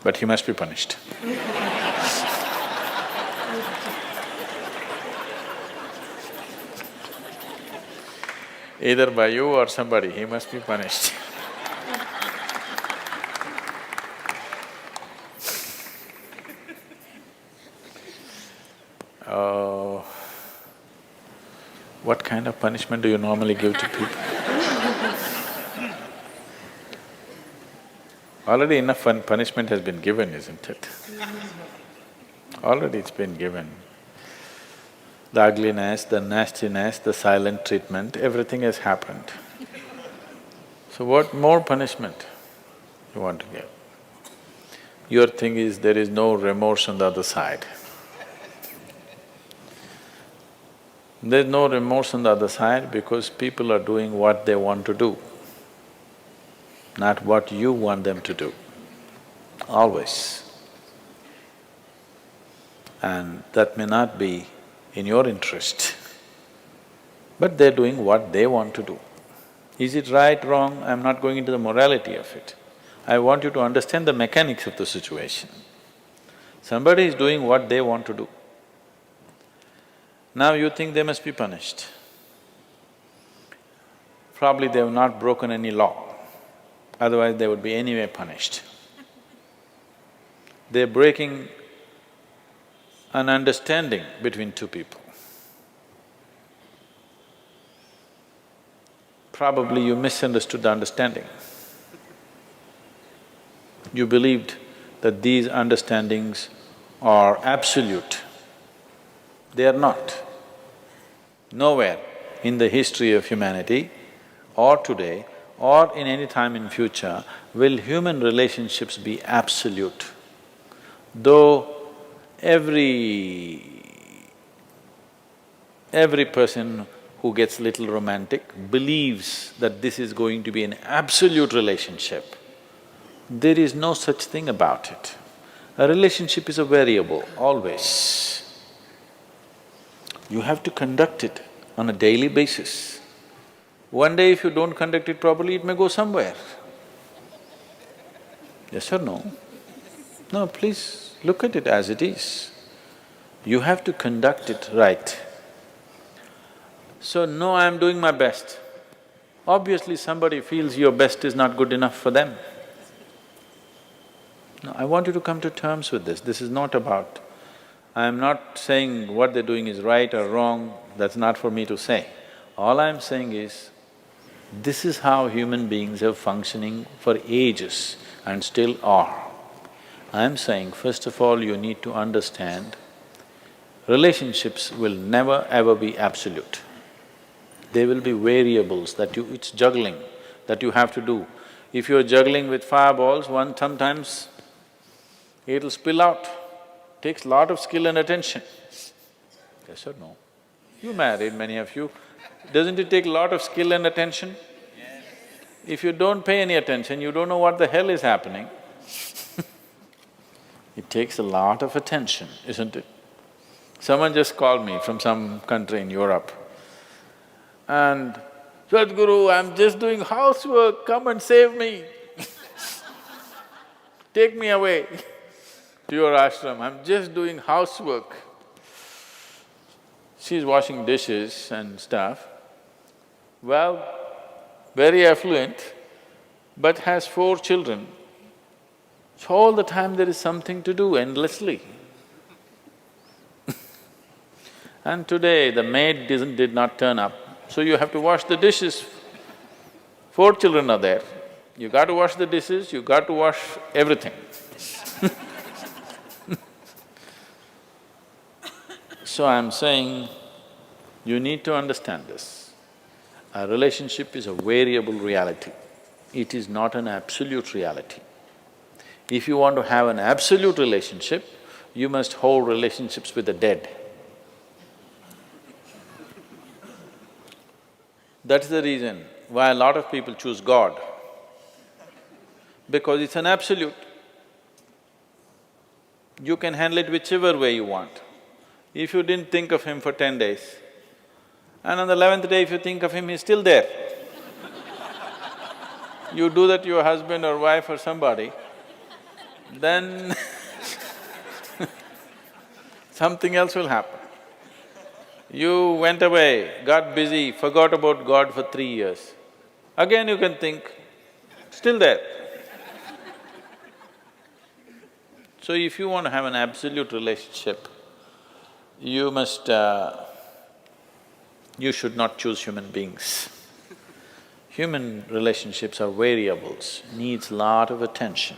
but he must be punished. Either by you or somebody, he must be punished. Oh, what kind of punishment do you normally give to people? Already enough punishment has been given, isn't it? Already it's been given. The ugliness, the nastiness, the silent treatment, everything has happened. So what more punishment you want to give? Your thing is there is no remorse on the other side. There's no remorse on the other side because people are doing what they want to do, not what you want them to do, always. And that may not be in your interest, but they're doing what they want to do. Is it right, wrong? I'm not going into the morality of it. I want you to understand the mechanics of the situation. Somebody is doing what they want to do. Now you think they must be punished. Probably they have not broken any law, otherwise they would be anyway punished. They're breaking an understanding between two people. Probably you misunderstood the understanding. You believed that these understandings are absolute. They are not. Nowhere in the history of humanity or today or in any time in future will human relationships be absolute. Though every person who gets little romantic believes that this is going to be an absolute relationship, there is no such thing about it. A relationship is a variable, always. You have to conduct it on a daily basis. One day if you don't conduct it properly, it may go somewhere. Yes or no? No, please look at it as it is. You have to conduct it right. So, no, I'm doing my best. Obviously somebody feels your best is not good enough for them. No, I want you to come to terms with this. This is not about… I'm not saying what they're doing is right or wrong, that's not for me to say. All I'm saying is, this is how human beings are functioning for ages and still are. I'm saying, first of all, you need to understand, relationships will never ever be absolute. There will be variables that it's juggling that you have to do. If you're juggling with fireballs, sometimes it'll spill out. Takes lot of skill and attention. Yes or no? You married, many of you. Doesn't it take a lot of skill and attention? If you don't pay any attention, you don't know what the hell is happening. It takes a lot of attention, isn't it? Someone just called me from some country in Europe and, "Sadhguru, I'm just doing housework, come and save me." Take me away to your ashram, I'm just doing housework. She's washing dishes and stuff. Well, very affluent, but has 4 children. So all the time there is something to do endlessly. And today the maid did not turn up, so you have to wash the dishes. 4 children are there, you got to wash the dishes, you got to wash everything. So I'm saying, you need to understand this. A relationship is a variable reality. It is not an absolute reality. If you want to have an absolute relationship, you must hold relationships with the dead. That's the reason why a lot of people choose God, because it's an absolute. You can handle it whichever way you want. If you didn't think of him for 10 days, and on the 11th day if you think of him, he's still there. You do that to your husband or wife or somebody, then something else will happen. You went away, got busy, forgot about God for 3 years. Again you can think, still there. So if you want to have an absolute relationship, you must… you should not choose human beings. Human relationships are variables, needs lot of attention.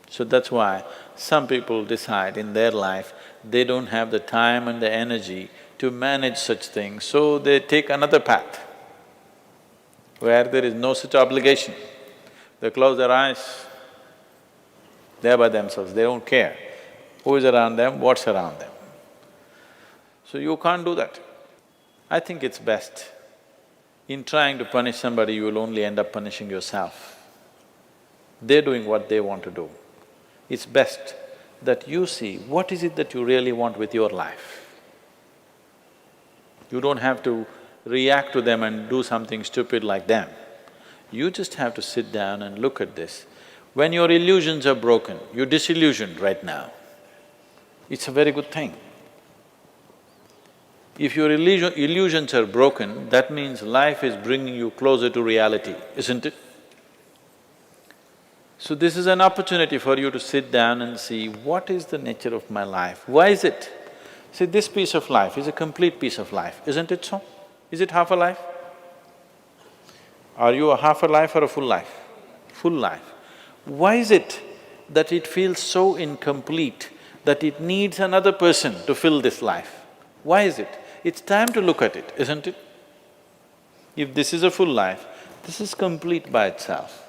So that's why some people decide in their life they don't have the time and the energy to manage such things, so they take another path where there is no such obligation. They close their eyes, they're by themselves, they don't care who is around them, what's around them. So you can't do that. I think it's best, in trying to punish somebody, you will only end up punishing yourself. They're doing what they want to do. It's best that you see what is it that you really want with your life. You don't have to react to them and do something stupid like them. You just have to sit down and look at this. When your illusions are broken, you're disillusioned right now, it's a very good thing. If your illusions are broken, that means life is bringing you closer to reality, isn't it? So this is an opportunity for you to sit down and see, what is the nature of my life? Why is it? See, this piece of life is a complete piece of life, isn't it so? Is it half a life? Are you a half a life or a full life? Full life. Why is it that it feels so incomplete that it needs another person to fill this life? Why is it? It's time to look at it, isn't it? If this is a full life, this is complete by itself.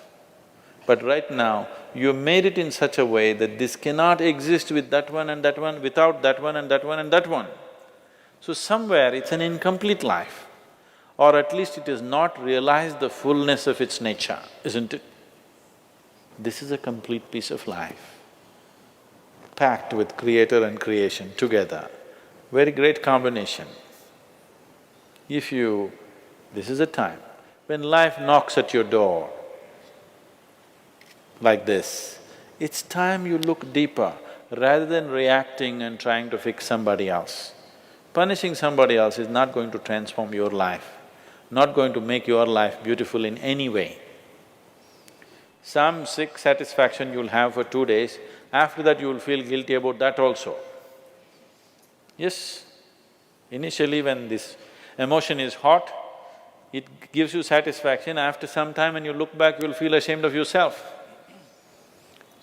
But right now, you made it in such a way that this cannot exist with that one and that one, without that one and that one and that one. So somewhere it's an incomplete life, or at least it has not realized the fullness of its nature, isn't it? This is a complete piece of life, packed with creator and creation together. Very great combination. If you… this is a time when life knocks at your door like this, it's time you look deeper rather than reacting and trying to fix somebody else. Punishing somebody else is not going to transform your life, not going to make your life beautiful in any way. Some sick satisfaction you'll have for 2 days, after that you'll feel guilty about that also. Yes, initially when this emotion is hot, it gives you satisfaction, after some time when you look back, you'll feel ashamed of yourself.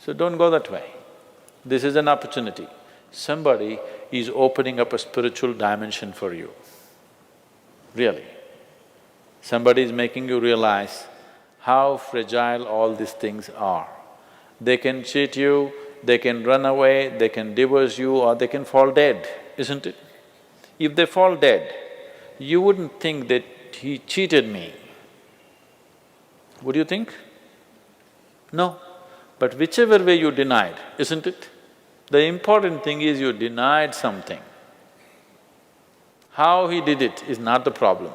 So don't go that way. This is an opportunity. Somebody is opening up a spiritual dimension for you, really. Somebody is making you realize how fragile all these things are. They can cheat you, they can run away, they can divorce you, or they can fall dead, isn't it? If they fall dead, you wouldn't think that he cheated me. Would you think? No. But whichever way you denied, isn't it? The important thing is you denied something. How he did it is not the problem.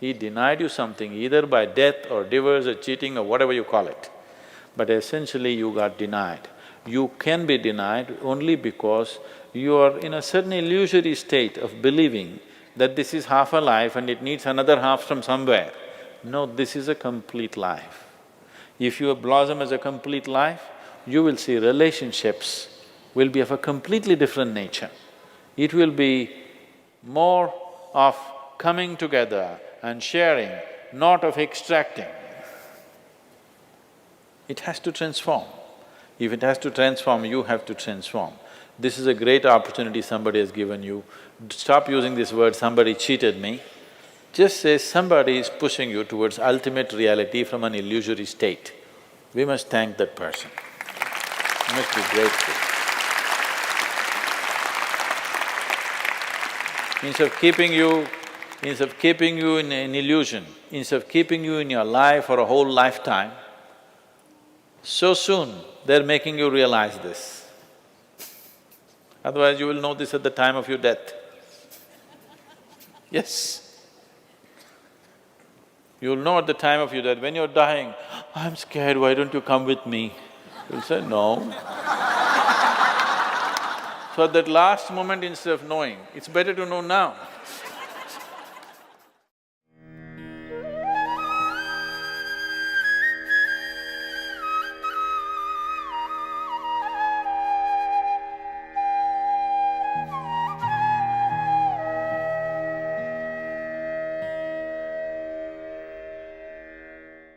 He denied you something either by death or divorce or cheating or whatever you call it. But essentially you got denied. You can be denied only because you are in a certain illusory state of believing that this is half a life and it needs another half from somewhere. No, this is a complete life. If you blossom as a complete life, you will see relationships will be of a completely different nature. It will be more of coming together and sharing, not of extracting. It has to transform. If it has to transform, you have to transform. This is a great opportunity somebody has given you. Stop using this word, somebody cheated me. Just say somebody is pushing you towards ultimate reality from an illusory state. We must thank that person. We must be grateful. Instead of keeping you in an illusion, instead of keeping you in your life for a whole lifetime, so soon they're making you realize this. Otherwise you will know this at the time of your death. Yes. You'll know at the time of your death, when you're dying, I'm scared, why don't you come with me? You'll say, no. So at that last moment, instead of knowing, it's better to know now.